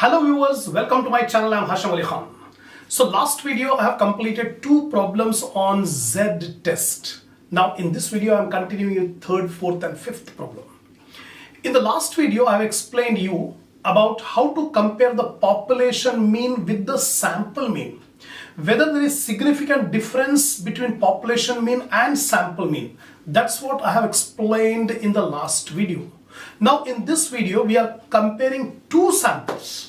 Hello viewers, welcome to my channel. I am Hasham. So last video I have completed two problems on Z test. Now in this video I am continuing with third, fourth and fifth problem. In the last video I have explained you about how to compare the population mean with the sample mean. Whether there is significant difference between population mean and sample mean. That's what I have explained in the last video. Now in this video we are comparing two samples.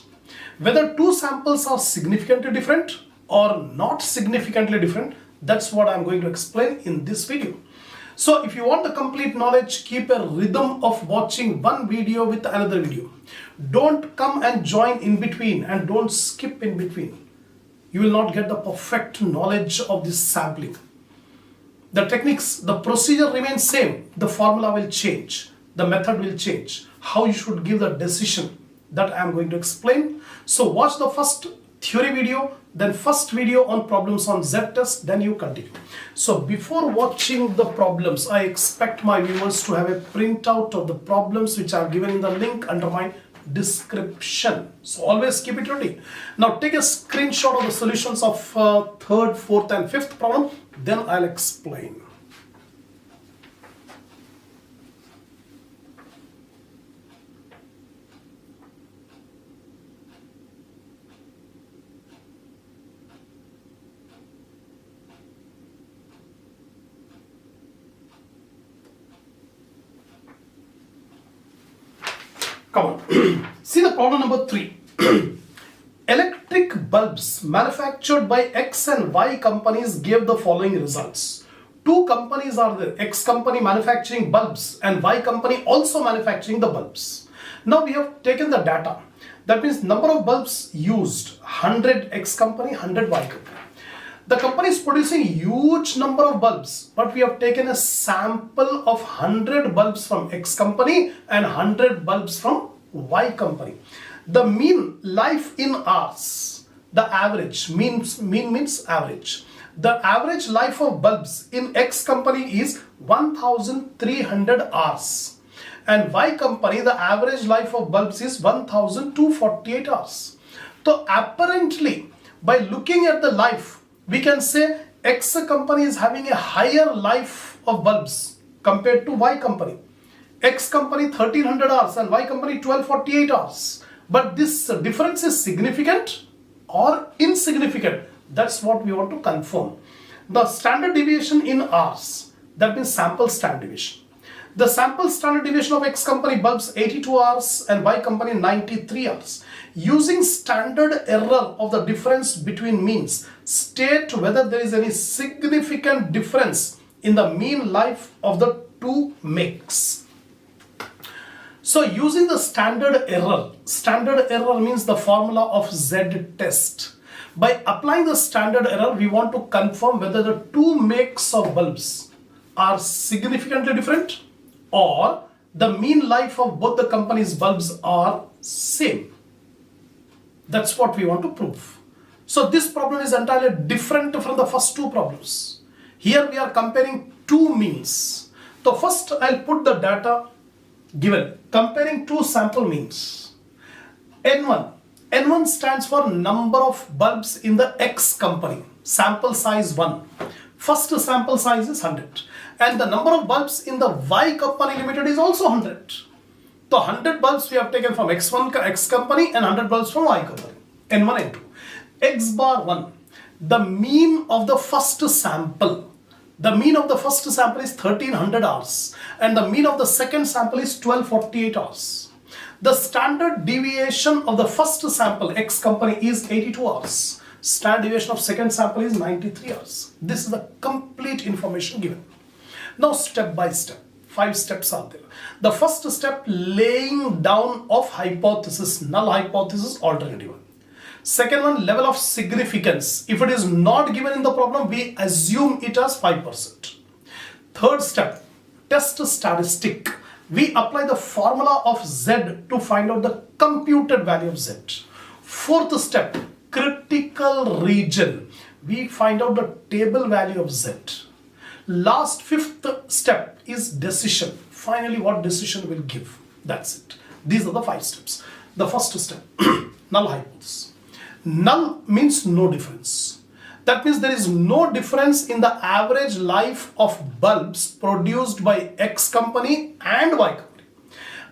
Whether two samples are significantly different or not significantly different, that's what I'm going to explain in this video. So if you want the complete knowledge, keep a rhythm of watching one video with another video. Don't come and join in between and don't skip in between. You will not get the perfect knowledge of this sampling. The techniques, the procedure remains same. The formula will change. The method will change. How you should give the decision, that I am going to explain. So watch the first theory video, then first video on problems on Z test, then you continue. So before watching the problems, I expect my viewers to have a printout of the problems which are given in the link under my description. So always keep it ready. Now take a screenshot of the solutions of third, fourth and fifth problem, then I'll explain. Come on. See the problem number 3. Electric bulbs manufactured by X and Y companies gave the following results. Two companies are there. X company manufacturing bulbs and Y company also manufacturing the bulbs. Now we have taken the data. That means number of bulbs used 100 X company, 100 Y company. The company is producing huge number of bulbs, but we have taken a sample of 100 bulbs from X company and 100 bulbs from Y company. The mean life in hours, the average, mean means average. The average life of bulbs in X company is 1300 hours. And Y company, the average life of bulbs is 1248 hours. So apparently, by looking at the life, we can say X company is having a higher life of bulbs compared to Y company. X company 1300 hours and Y company 1248 hours. But this difference is significant or insignificant. That's what we want to confirm. The standard deviation in hours, that means sample standard deviation. The sample standard deviation of X company bulbs 82 hours and Y company 93 hours. Using standard error of the difference between means, state whether there is any significant difference in the mean life of the two makes. So using the standard error means the formula of Z test. By applying the standard error, we want to confirm whether the two makes of bulbs are significantly different or the mean life of both the company's bulbs are same. That's what we want to prove. So this problem is entirely different from the first two problems. Here we are comparing two means. So first I'll put the data given, comparing two sample means. N1 stands for number of bulbs in the X company, sample size 1. First sample size is 100. And the number of bulbs in the Y company limited is also 100. So 100 bulbs we have taken from X company and 100 bulbs from Y company. N1, N2. X bar 1. The mean of the first sample. The mean of the first sample is 1300 hours. And the mean of the second sample is 1248 hours. The standard deviation of the first sample, X company, is 82 hours. Standard deviation of second sample is 93 hours. This is the complete information given. Now step by step, 5 steps are there. The first step, laying down of hypothesis, null hypothesis, alternative one. Second one, level of significance. If it is not given in the problem, we assume it as 5%. Third step, test statistic. We apply the formula of Z to find out the computed value of Z. Fourth step, critical region. We find out the table value of Z. Last, fifth step is decision. Finally, what decision will give. That's it. These are the 5 steps. The first step, Null hypothesis. Null means no difference. That means there is no difference in the average life of bulbs produced by X company and Y company.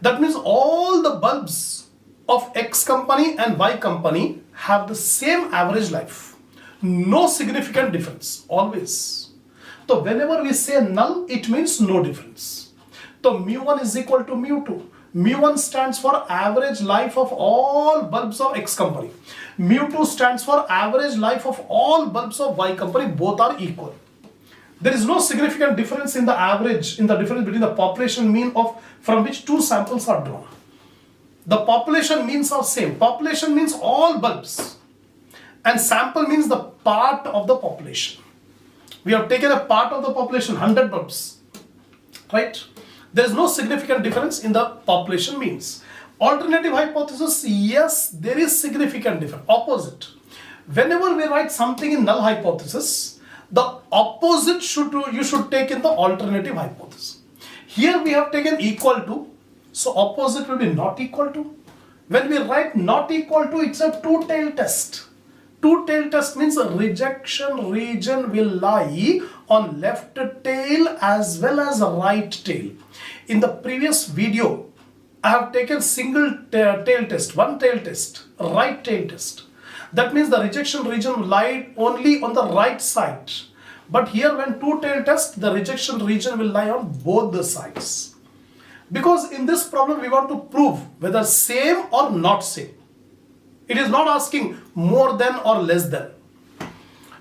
That means all the bulbs of X company and Y company have the same average life. No significant difference, always. So whenever we say null, it means no difference. So mu1 is equal to mu2. Mu1 stands for average life of all bulbs of X company. Mu2 stands for average life of all bulbs of Y company. Both are equal. There is no significant difference in the average, in the difference between the population mean of from which two samples are drawn. The population means are same. Population means all bulbs. And sample means the part of the population. We have taken a part of the population, 100 bulbs. Right? There is no significant difference in the population means. Alternative hypothesis, yes, there is significant difference. Opposite. Whenever we write something in null hypothesis, the opposite you should take in the alternative hypothesis. Here we have taken equal to, so opposite will be not equal to. When we write not equal to, it's a two-tailed test. Two-tailed test means a rejection region will lie on left tail as well as right tail. In the previous video, I have taken single tail test, one tail test, right tail test. That means the rejection region lied only on the right side. But here when two-tail test, the rejection region will lie on both the sides. Because in this problem, we want to prove whether same or not same. It is not asking more than or less than.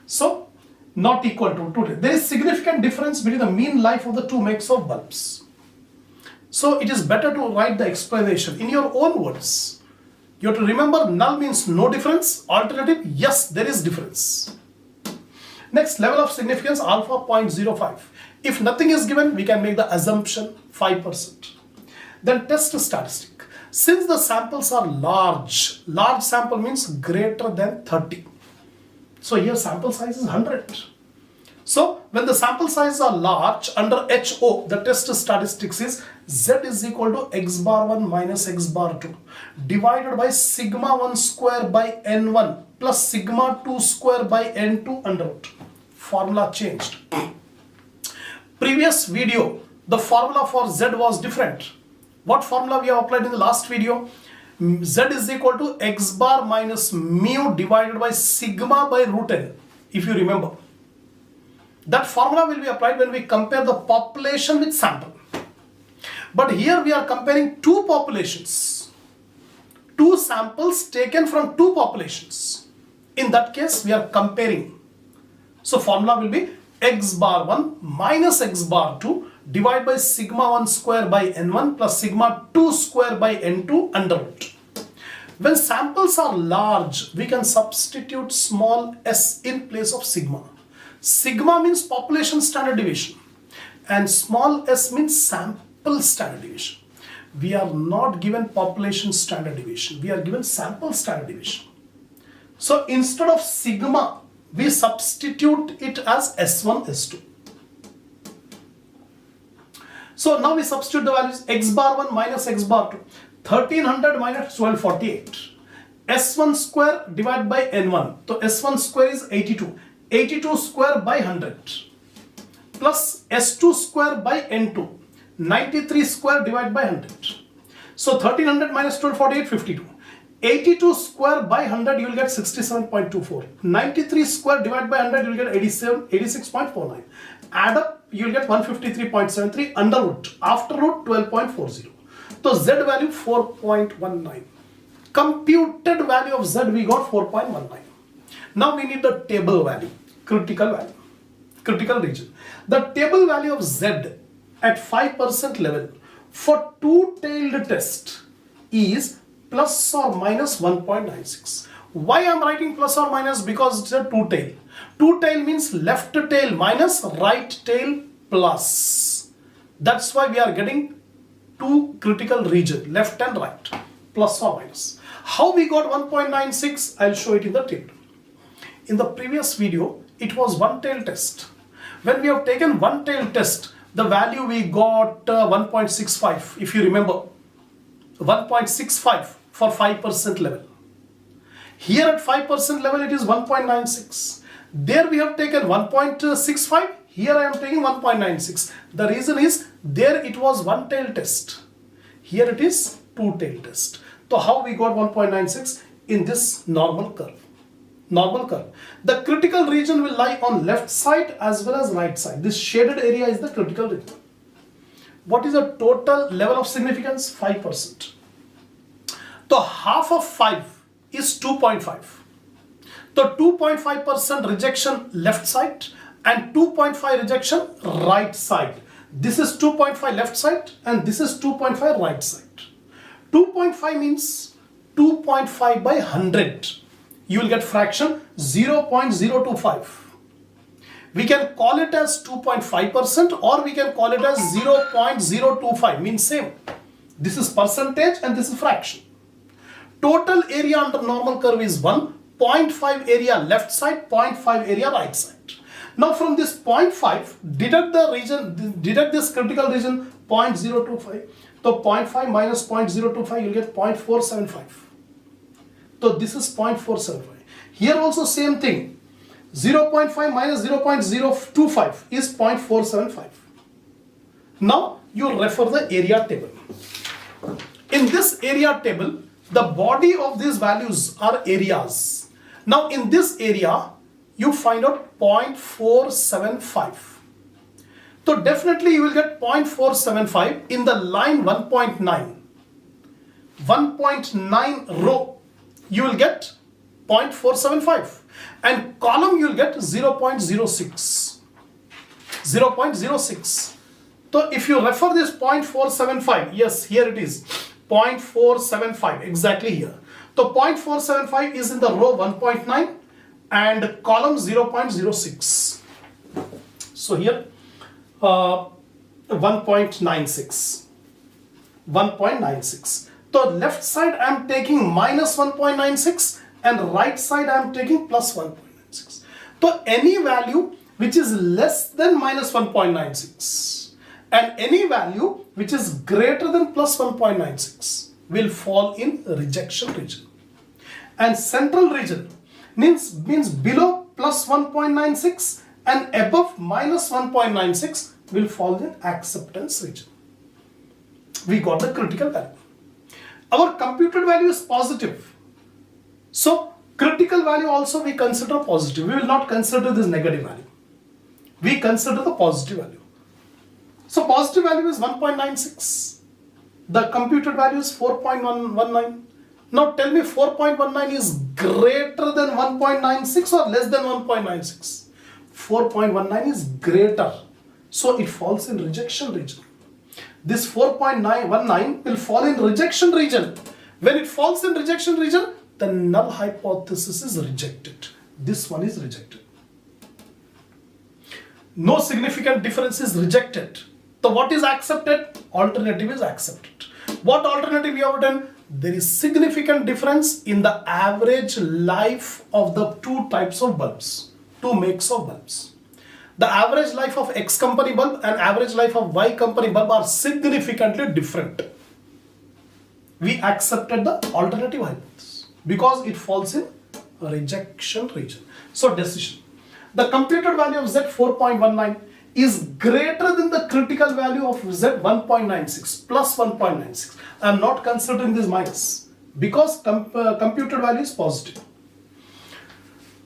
So, not equal to 2. There is significant difference between the mean life of the two makes of bulbs. So, it is better to write the explanation in your own words. You have to remember null means no difference. Alternative, yes, there is difference. Next, level of significance alpha 0.05. If nothing is given, we can make the assumption 5%. Then test statistic. Since the samples are large sample means greater than 30. So here sample size is 100. So when the sample sizes are large, under HO, the test statistics is Z is equal to x bar 1 minus x bar 2 divided by sigma 1 square by N1 plus sigma 2 square by N2 under root. Formula changed. Previous video, the formula for Z was different. What formula we have applied in the last video? Z is equal to x bar minus mu divided by sigma by root n, if you remember. That formula will be applied when we compare the population with sample. But here we are comparing two populations. Two samples taken from two populations. In that case, we are comparing. So formula will be x bar 1 minus x bar 2 divided by sigma 1 square by N1 plus sigma 2 square by N2 under root. When samples are large, we can substitute small s in place of sigma. Sigma means population standard deviation and small s means sample standard deviation. We are not given population standard deviation. We are given sample standard deviation. So instead of sigma, we substitute it as S1, S2. So now we substitute the values x bar 1 minus x bar 2. 1300 minus 1248. S1 square divided by N1. So S1 square is 82. 82 square by 100. Plus S2 square by N2. 93 square divided by 100. So 1300 minus 1248, 52. 82 square by 100 you will get 67.24. 93 square divided by 100 you will get 86.49. Add up you will get 153.73 under root. After root 12.40. So Z value 4.19. Computed value of Z we got 4.19. Now we need the table value, critical value, critical region. The table value of Z at 5% level for two-tailed test is plus or minus 1.96. Why I am writing plus or minus? Because it's a two-tail. Two-tail means left tail minus right tail plus. That's why we are getting two critical region, left and right, plus or minus. How we got 1.96? I'll show it in the table. In the previous video, it was one-tail test. When we have taken one-tail test, the value we got 1.65, if you remember. 1.65 for 5% level. Here at 5% level it is 1.96. There we have taken 1.65. Here I am taking 1.96. The reason is there it was one tail test. Here it is two tail test. So how we got 1.96? In this normal curve. Normal curve. The critical region will lie on left side as well as right side. This shaded area is the critical region. What is the total level of significance? 5%. So half of 5 is 2.5. So 2.5% rejection left side and 2.5 rejection right side. This is 2.5 left side and this is 2.5 right side. 2.5 means 2.5 by 100. You will get fraction 0.025. We can call it as 2.5% or we can call it as 0.025, means same. This is percentage and this is fraction. Total area under normal curve is 1, 0.5 area left side, 0.5 area right side. Now from this 0.5, deduct this critical region 0.025. So 0.5 minus 0.025, you'll get 0.475. So this is 0.475. Here also same thing. 0.5 minus 0.025 is 0.475. Now you refer the area table. In this area table, the body of these values are areas. Now in this area, you find out 0.475. So definitely you will get 0.475 in the line 1.9. 1.9 row, you will get 0.475. And column you will get 0.06. 0.06. So if you refer this 0.475, yes, here it is. 0.475, exactly here. So 0.475 is in the row 1.9 and column 0.06. So here 1.96. 1.96. So left side I am taking minus 1.96 and right side I am taking plus 1.96. So any value which is less than minus 1.96 and any value which is greater than plus 1.96 will fall in rejection region. And central region means below plus 1.96 and above minus 1.96 will fall in acceptance region. We got the critical value. Our computed value is positive. So critical value also we consider positive. We will not consider this negative value. We consider the positive value. So positive value is 1.96. The computed value is 4.19. Now tell me 4.19 is greater than 1.96 or less than 1.96? 4.19 is greater. So it falls in rejection region. This 4.919 will fall in rejection region. When it falls in rejection region, the null hypothesis is rejected. This one is rejected. No significant difference is rejected. So what is accepted? Alternative is accepted. What alternative you have done? There is significant difference in the average life of the two types of bulbs, two makes of bulbs. The average life of X company bulb and average life of Y company bulb are significantly different. We accepted the alternative hypothesis because it falls in rejection region. So decision. The computed value of Z 4.19 is greater than the critical value of Z 1.96 plus 1.96. I am not considering this minus because computed value is positive.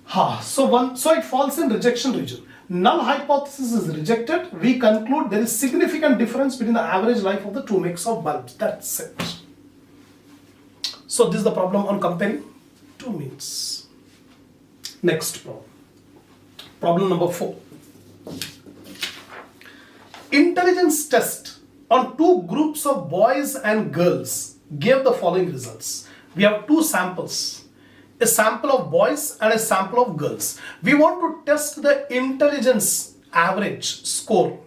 So it falls in rejection region. Null hypothesis is rejected. We conclude there is significant difference between the average life of the two makes of bulbs. That's it. So this is the problem on comparing two means. Next problem. Problem number 4. Intelligence test on two groups of boys and girls gave the following results. We have two samples. A sample of boys and a sample of girls. We want to test the intelligence average score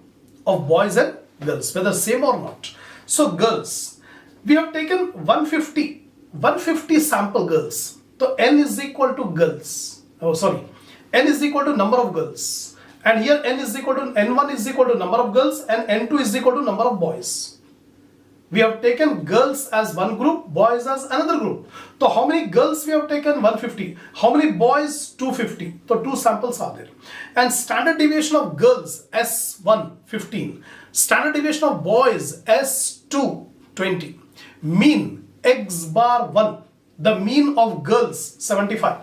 of boys and girls, whether same or not. So girls, we have taken 150 sample girls. So n is equal to girls. N is equal to number of girls. And here n is equal to n1 is equal to number of girls and n2 is equal to number of boys. We have taken girls as one group, boys as another group. So how many girls we have taken? 150. How many boys? 250. So two samples are there. And standard deviation of girls S1 15. Standard deviation of boys S2 20. Mean X bar 1. The mean of girls 75.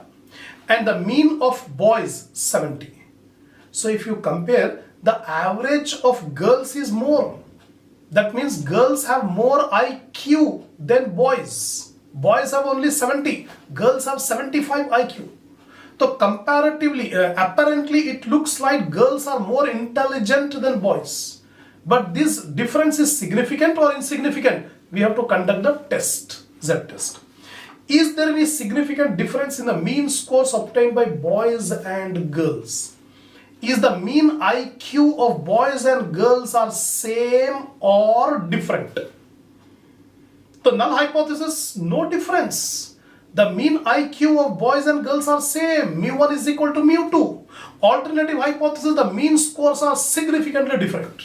And the mean of boys 70. So if you compare, the average of girls is more. That means girls have more IQ than boys. Boys have only 70. Girls have 75 IQ. So comparatively, apparently it looks like girls are more intelligent than boys. But this difference is significant or insignificant? We have to conduct the test, Z test. Is there any significant difference in the mean scores obtained by boys and girls? Is the mean IQ of boys and girls are same or different? The null hypothesis, no difference. The mean IQ of boys and girls are same. Mu1 is equal to mu2. Alternative hypothesis, the mean scores are significantly different.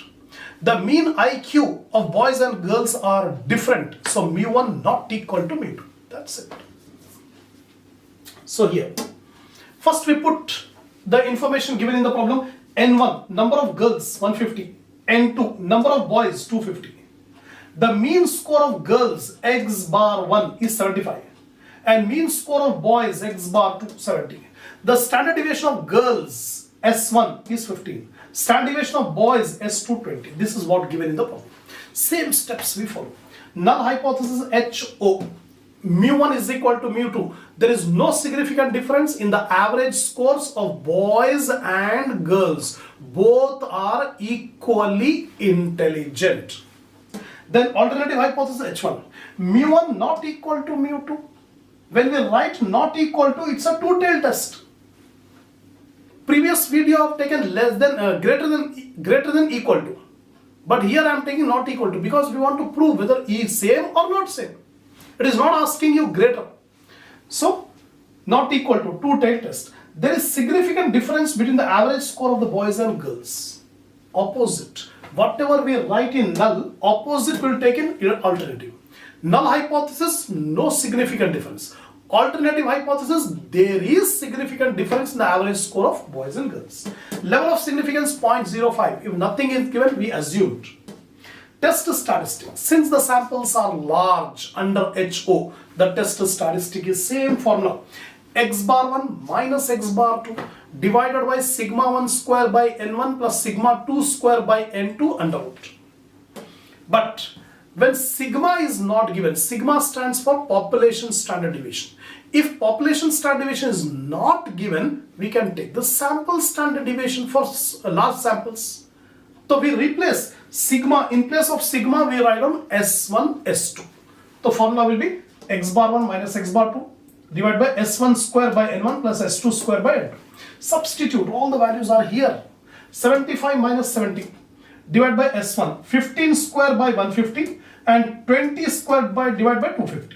The mean IQ of boys and girls are different. So mu1 not equal to mu2. That's it. So here, first we put the information given in the problem. N1, number of girls 150. N2, number of boys 250. The mean score of girls X bar 1 is 75. And mean score of boys X bar 2 70. The standard deviation of girls S1 is 15. Standard deviation of boys S2 20. This is what given in the problem. Same steps we follow. Null hypothesis HO. Mu1 is equal to mu2. There is no significant difference in the average scores of boys and girls. Both are equally intelligent. Then alternative hypothesis H1. Mu1 not equal to mu2. When we write not equal to, it's a two-tailed test. Previous video I've taken less than, greater than equal to. But here I am taking not equal to because we want to prove whether E is same or not same. It is not asking you greater. So, not equal to, two-tailed test. There is significant difference between the average score of the boys and girls. Opposite. Whatever we write in null, opposite will take in alternative. Null hypothesis, no significant difference. Alternative hypothesis, there is significant difference in the average score of boys and girls. Level of significance 0.05. If nothing is given, we assumed. Test statistic. Since the samples are large under HO, the test statistic is same formula. X bar 1 minus X bar 2 divided by sigma 1 square by N1 plus sigma 2 square by N2 under root. But when sigma is not given, sigma stands for population standard deviation. If population standard deviation is not given, we can take the sample standard deviation for large samples. So we replace sigma, in place of sigma we write on S1, S2. The formula will be X bar 1 minus X bar 2 divided by S1 square by N1 plus S2 square by N2. Substitute, all the values are here. 75 minus 70 divided by S1, 15 square by 150 and 20 squared by divided by 250.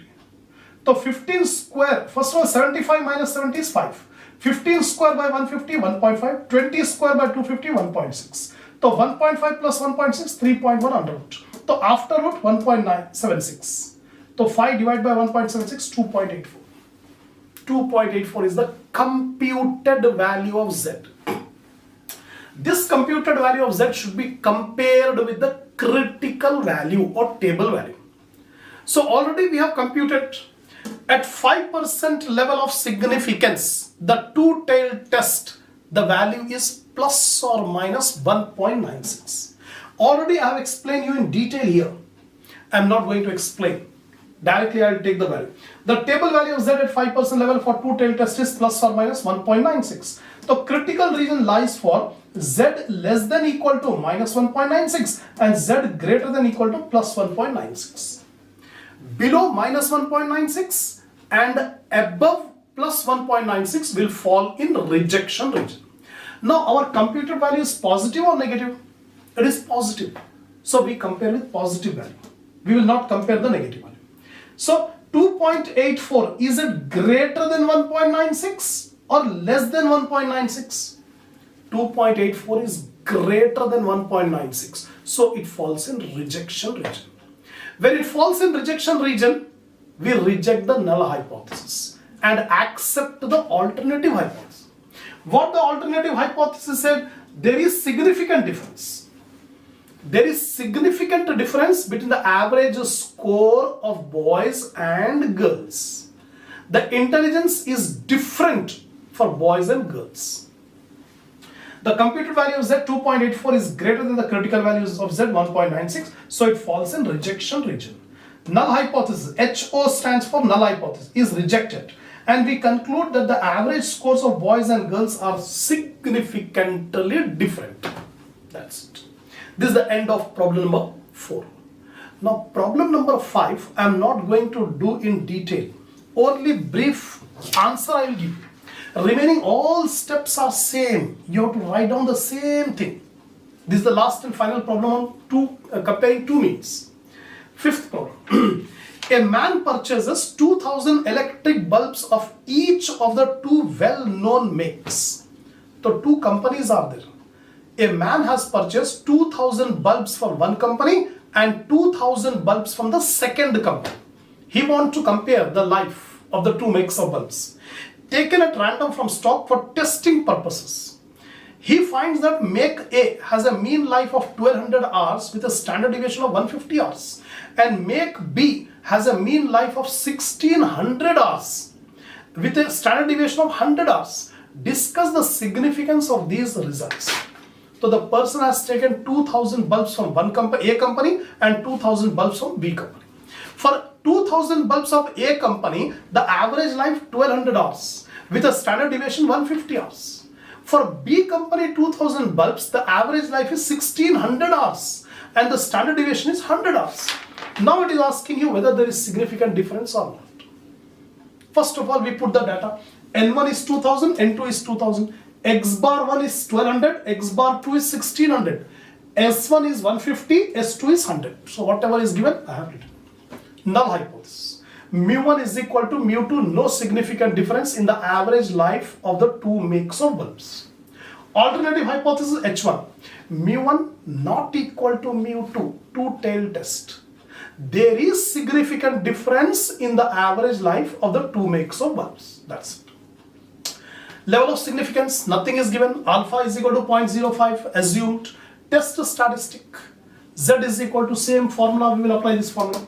So 15 square, first of all 75 minus 70 is 5. 15 square by 150, 1.5. 20 square by 250, 1.6. So 1.5 plus 1.6, 3.1 under root. So after root 1.976. So 5 divided by 1.76, 2.84. 2.84 is the computed value of Z. This computed value of Z should be compared with the critical value or table value. So already we have computed at 5% level of significance, the two-tailed test, the value is plus or minus 1.96. Already I have explained you in detail here. I am not going to explain. Directly I will take the value. The table value of Z at 5% level for two-tailed test is plus or minus 1.96. So critical region lies for Z less than equal to minus 1.96 and Z greater than equal to plus 1.96. Below minus 1.96 and above plus 1.96 will fall in rejection region. Now our computed value is positive or negative? It is positive. So we compare with positive value. We will not compare the negative value. So 2.84, is it greater than 1.96 or less than 1.96? 2.84 is greater than 1.96. So it falls in rejection region. When it falls in rejection region, we reject the null hypothesis and accept the alternative hypothesis. What the alternative hypothesis said? There is significant difference. There is significant difference between the average score of boys and girls. The intelligence is different for boys and girls. The computed value of Z 2.84 is greater than the critical values of Z 1.96, so it falls in rejection region. Null hypothesis, HO stands for null hypothesis, is rejected. And we conclude that the average scores of boys and girls are significantly different. That's it. This is the end of problem number 4. Now problem number 5, I am not going to do in detail. Only brief answer I will give you. Remaining all steps are same. You have to write down the same thing. This is the last and final problem on comparing two means. Fifth problem. A man purchases 2000 electric bulbs of each of the two well-known makes. So two companies are there. A man has purchased 2000 bulbs from one company and 2000 bulbs from the second company. He wants to compare the life of the two makes of bulbs, taken at random from stock for testing purposes. He finds that make A has a mean life of 1200 hours with a standard deviation of 150 hours, and make B has a mean life of 1600 hours with a standard deviation of 100 hours. Discuss the significance of these results. So the person has taken 2000 bulbs from one company, A company, and 2000 bulbs from B company. For 2000 bulbs of A company, the average life 1200 hours with a standard deviation 150 hours. For B company 2000 bulbs, the average life is 1600 hours and the standard deviation is 100 hours. Now it is asking you whether there is significant difference or not. First of all, we put the data. N1 is 2000, N2 is 2000. X bar 1 is 1200, X bar 2 is 1600. S1 is 150, S2 is 100. So whatever is given, I have written. Null hypothesis. Mu1 is equal to mu2, no significant difference in the average life of the two makes of bulbs. Alternative hypothesis H1. Mu1 not equal to mu2, two-tailed test. There is significant difference in the average life of the two makes of bulbs. That's it. Level of significance, nothing is given. Alpha is equal to 0.05 assumed. Test statistic. Z is equal to same formula, we will apply this formula.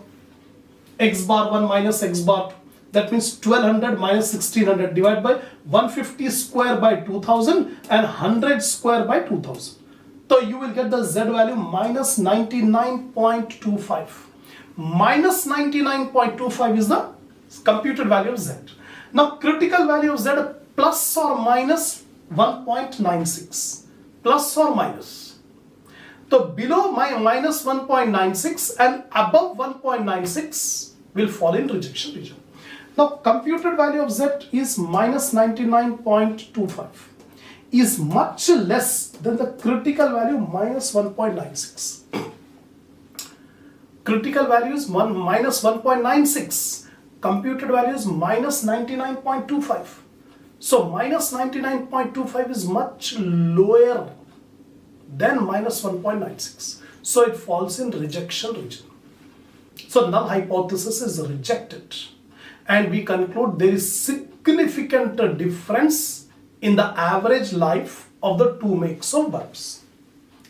X bar 1 minus X bar 2. That means 1200 minus 1600 divided by 150 square by 2000 and 100 square by 2000. So you will get the Z value minus 99.25. Minus 99.25 is the computed value of Z. Now critical value of Z plus or minus 1.96. Plus or minus. So below my minus 1.96 and above 1.96 will fall in rejection region. Now computed value of Z is minus 99.25 is much less than the critical value minus 1.96. Critical value is minus 1.96. Computed value is minus 99.25. So minus 99.25 is much lower than minus 1.96. So it falls in rejection region. So null hypothesis is rejected. And we conclude there is significant difference in the average life of the two makes of bulbs.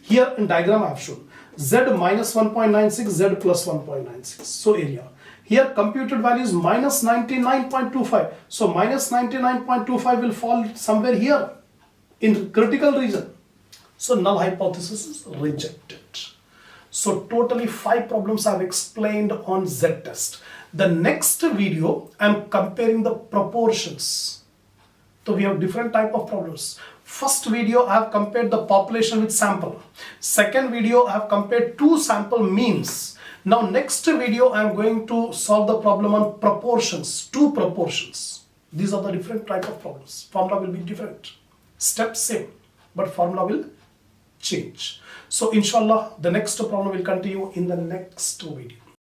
Here in diagram I have shown Z minus 1.96, Z plus 1.96. So area. Here computed value is minus 99.25. So minus 99.25 will fall somewhere here in critical region. So null hypothesis is rejected. So totally 5 problems I have explained on Z test. The next video I am comparing the proportions. So we have different type of problems. First video I have compared the population with sample. Second video I have compared two sample means. Now next video I am going to solve the problem on proportions, two proportions. These are the different type of problems. Formula will be different. Steps same, but formula will change. So inshallah the next problem will continue in the next video.